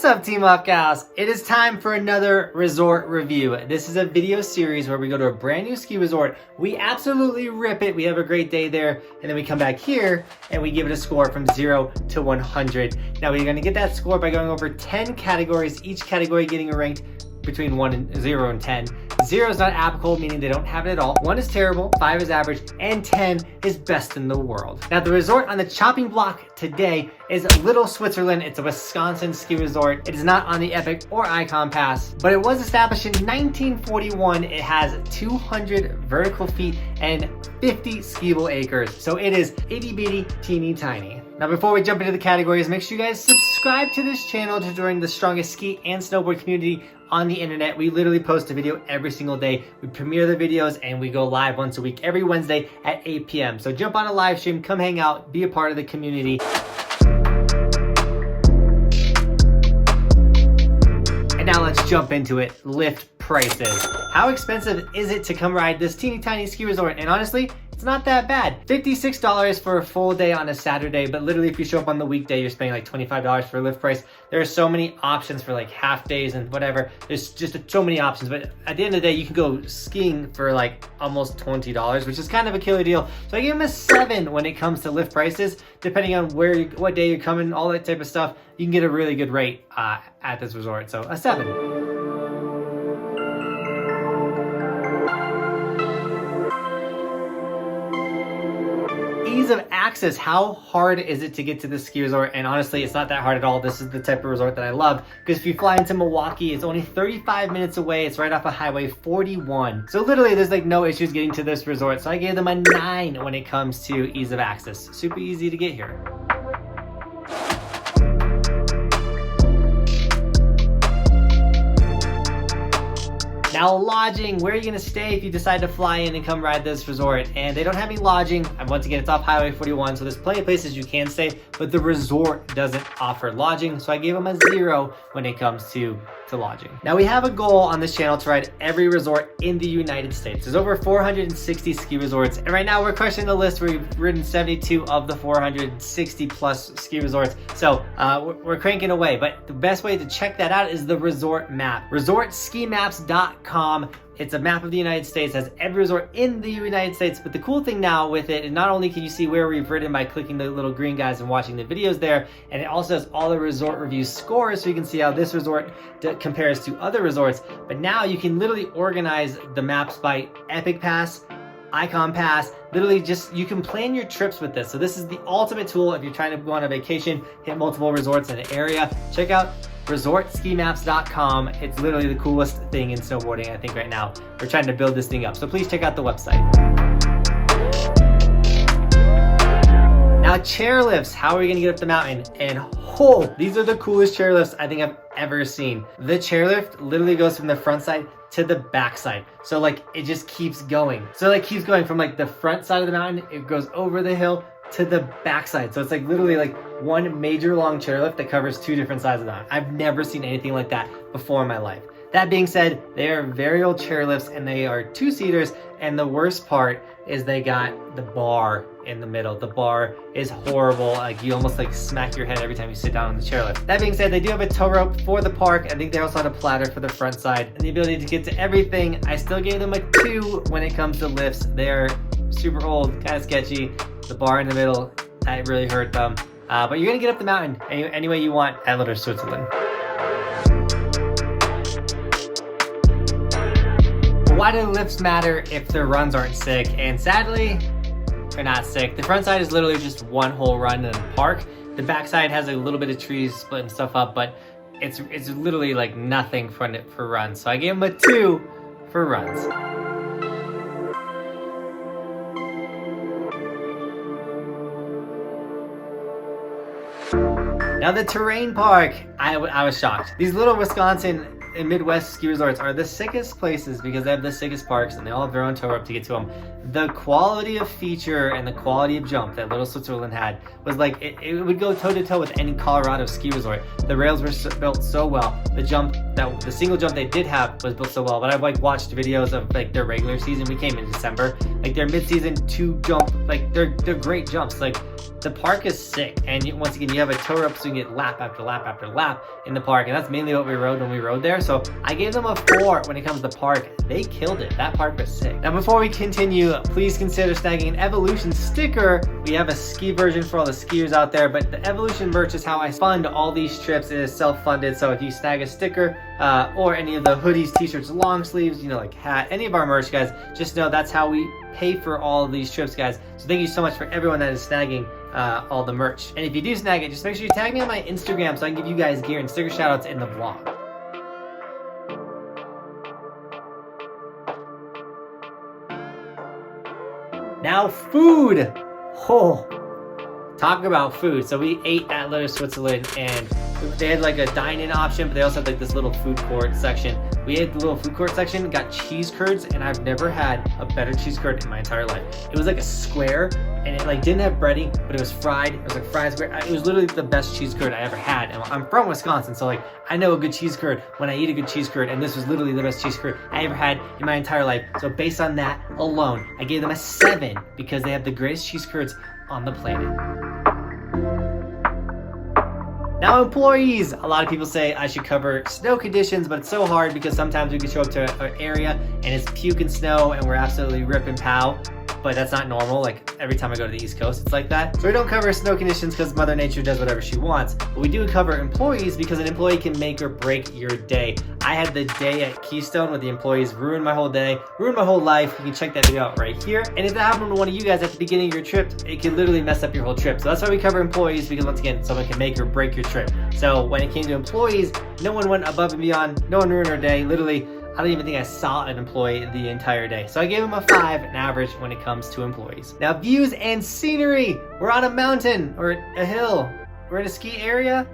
up, Team Buckhouse? It is time for another resort review. This is a video series where we go to a brand new ski resort. We absolutely rip it. We have a great day there, and then we come back here and we give it a score from 0 to 100. Now we're going to get that score by going over 10 categories, each category getting a ranked between 0 and 10. 0 is not applicable, meaning they don't have it at all. 1 is terrible, 5 is average, and 10 is best in the world. Now the resort on the chopping block today is Little Switzerland. It's a Wisconsin ski resort. It is not on the Epic or Icon Pass, but it was established in 1941. It has 200 vertical feet and 50 skiable acres. So it is itty bitty teeny tiny. Now before we jump into the categories, make sure you guys subscribe to this channel to join the strongest ski and snowboard community on the internet. We literally post a video every single day. We premiere the videos and we go live once a week, every Wednesday at 8 p.m. So jump on a live stream, come hang out, be a part of the community. And now let's jump into it. Lift prices. How expensive is it to come ride this teeny tiny ski resort? And honestly, it's not that bad. $56 for a full day on a Saturday, but literally if you show up on the weekday, you're spending like $25 for a lift price. There are so many options for like half days and whatever. There's just so many options, but at the end of the day, you can go skiing for like almost $20, which is kind of a killer deal. So I give them a 7 when it comes to lift prices. Depending on what day you're coming, all that type of stuff, you can get a really good rate at this resort. So a 7. Ease of access. How hard is it to get to this ski resort? And honestly, it's not that hard at all. This is the type of resort that I love, because if you fly into Milwaukee, it's only 35 minutes away. It's right off of Highway 41. So literally there's like no issues getting to this resort. So I gave them a 9 when it comes to ease of access. Super easy to get here. Now lodging, where are you gonna stay if you decide to fly in and come ride this resort? And they don't have any lodging. And once again, it's off Highway 41, so there's plenty of places you can stay, but the resort doesn't offer lodging. So I gave them a 0 when it comes to lodging. Now we have a goal on this channel to ride every resort in the United States. There's over 460 ski resorts, and right now we're crushing the list. We've ridden 72 of the 460 plus ski resorts. So we're cranking away, but the best way to check that out is the resort map. ResortSkiMaps.com. It's a map of the United States, has every resort in the United States. But the cool thing now with it is not only can you see where we've ridden by clicking the little green guys and watching the videos there, and it also has all the resort review scores, so you can see how this resort compares to other resorts. But now you can literally organize the maps by Epic Pass, Icon Pass. Literally just, you can plan your trips with this. So this is the ultimate tool if you're trying to go on a vacation, hit multiple resorts in an area. Check out ResortSkiMaps.com. It's literally the coolest thing in snowboarding, I think, right now. We're trying to build this thing up. So please check out the website. Now chairlifts, how are we gonna get up the mountain? And these are the coolest chairlifts I think I've ever seen. The chairlift literally goes from the front side to the back side. So like it just keeps going. So it keeps going from like the front side of the mountain, it goes over the hill to the backside. So it's like literally like one major long chairlift that covers 2 different sides of the mountain. I've never seen anything like that before in my life. That being said, they are very old chairlifts and they are 2-seaters. And the worst part is they got the bar in the middle. The bar is horrible. Like you almost like smack your head every time you sit down on the chairlift. That being said, they do have a tow rope for the park. I think they also had a platter for the front side and the ability to get to everything. I still gave them a 2 when it comes to lifts. They're super old, kind of sketchy. The bar in the middle, that really hurt them. But you're gonna get up the mountain any way you want at Little Switzerland. Why do lifts matter if the runs aren't sick? And sadly, they're not sick. The front side is literally just one whole run in the park. The back side has a little bit of trees splitting stuff up, but it's literally like nothing for runs. So I gave them a 2 for runs. Now the terrain park, I was shocked. These little Wisconsin and Midwest ski resorts are the sickest places because they have the sickest parks and they all have their own tow rope to get to them. The quality of feature and the quality of jump that Little Switzerland had was like, it would go toe to toe with any Colorado ski resort. The rails were built so well. The single jump they did have was built so well, but I've like watched videos of like their regular season. We came in December, like their mid-season 2 jump, like they're great jumps. Like the park is sick, and once again you have a tow rope so you can get lap after lap after lap in the park, and that's mainly what we rode when we rode there. So I gave them a 4 when it comes to the park. They killed it. That park was sick. Now before we continue, please consider snagging an Evolution sticker. We have a ski version for all the skiers out there, but the Evolution merch is how I fund all these trips. It is self-funded, so if you snag a sticker or any of the hoodies, t-shirts, long sleeves, you know, like hat, any of our merch, guys, just know that's how we pay for all of these trips, guys. So thank you so much for everyone that is snagging all the merch. And if you do snag it, just make sure you tag me on my Instagram so I can give you guys gear and sticker shoutouts in the vlog. Now food. Oh, talk about food. So we ate at Little Switzerland, and they had like a dine-in option, but they also had like this little food court section. We ate the little food court section, got cheese curds, and I've never had a better cheese curd in my entire life. It was like a square, and it like didn't have breading, but it was fried. It was like fried square. It was literally the best cheese curd I ever had. And I'm from Wisconsin, so like I know a good cheese curd when I eat a good cheese curd, and this was literally the best cheese curd I ever had in my entire life. So based on that alone, I gave them a 7 because they have the greatest cheese curds on the planet. Now employees, a lot of people say I should cover snow conditions, but it's so hard because sometimes we can show up to an area and it's puke and snow and we're absolutely rip and pow, but that's not normal. Like every time I go to the East Coast, it's like that. So we don't cover snow conditions because Mother Nature does whatever she wants, but we do cover employees because an employee can make or break your day. I had the day at Keystone with the employees ruin my whole day, ruin my whole life. You can check that video out right here. And if that happened to one of you guys at the beginning of your trip, it can literally mess up your whole trip. So that's why we cover employees, because once again, someone can make or break your trip. So when it came to employees, no one went above and beyond, no one ruined our day. Literally, I don't even think I saw an employee the entire day. So I gave them a 5, an average when it comes to employees. Now views and scenery. We're on a mountain or a hill. We're in a ski area.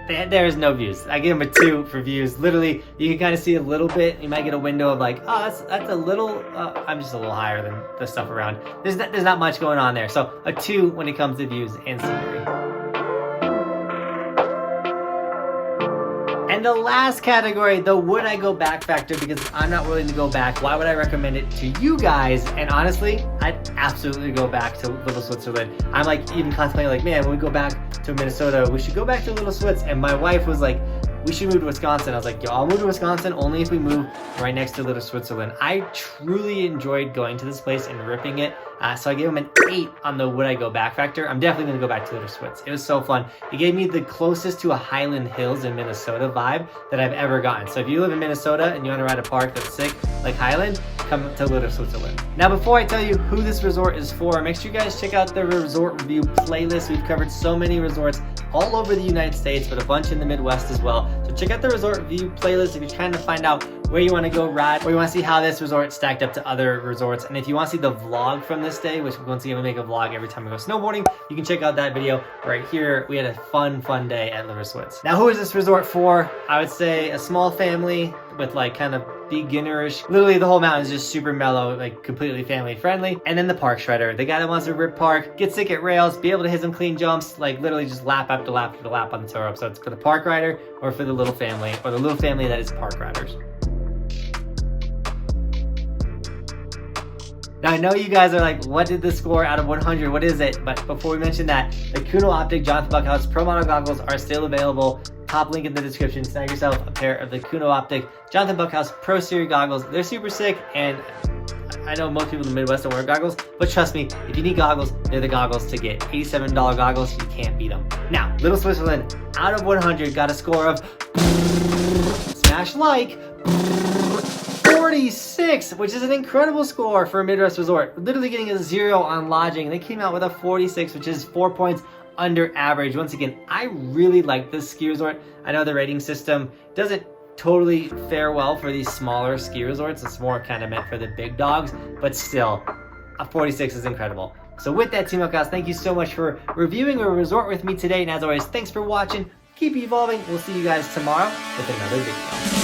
There's no views. I gave them a 2 for views. Literally, you can kind of see a little bit. You might get a window of like, oh, that's a little, I'm just a little higher than the stuff around. There's not much going on there. So a 2 when it comes to views and scenery. And the last category, the would I go back factor, because I'm not willing to go back. Why would I recommend it to you guys? And honestly, I'd absolutely go back to Little Switzerland. I'm like even contemplating like, man, when we go back to Minnesota, we should go back to Little Switz. And my wife was like, we should move to Wisconsin. I was like, yo, I'll move to Wisconsin only if we move right next to Little Switzerland. I truly enjoyed going to this place and ripping it. So I gave them an 8 on the would I go back factor. I'm definitely gonna go back to Little Switz. It was so fun. It gave me the closest to a Highland Hills in Minnesota vibe that I've ever gotten. So if you live in Minnesota and you wanna ride a park that's sick like Highland, come to Little Switzerland. Now before I tell you who this resort is for, make sure you guys check out the resort review playlist. We've covered so many resorts all over the United States, but a bunch in the Midwest as well. So check out the resort review playlist if you're trying to find out where you want to go ride, or you want to see how this resort stacked up to other resorts. And if you want to see the vlog from this day, which once again we make a vlog every time we go snowboarding, you can check out that video right here. We had a fun day at Little Switz. Now who is this resort for? I would say a small family with like kind of beginnerish. Literally the whole mountain is just super mellow, like completely family friendly. And then the park shredder, the guy that wants to rip park, get sick at rails, be able to hit some clean jumps, like literally just lap after lap after lap on the tow rope. So it's for the park rider or for the little family, or the little family that is park riders. Now I know you guys are like, what did the score out of 100? What is it? But before we mention that, the Khuno Optic Johnathan Buckhouse Pro Model goggles are still available. Top link in the description. Snag yourself a pair of the Khuno Optic Johnathan Buckhouse Pro Series goggles. They're super sick, and I know most people in the Midwest don't wear goggles, but trust me, if you need goggles, they're the goggles to get. $87 goggles, you can't beat them. Now, Little Switzerland, out of 100, got a score of smash like 46, which is an incredible score for a Midwest resort. Literally getting a 0 on lodging. They came out with a 46, which is 4 points under average. Once again, I really like this ski resort. I know the rating system doesn't totally fare well for these smaller ski resorts. It's more kind of meant for the big dogs, but still, a 46 is incredible. So with that, Team Buckhouse, thank you so much for reviewing a resort with me today. And as always, thanks for watching. Keep evolving. We'll see you guys tomorrow with another video.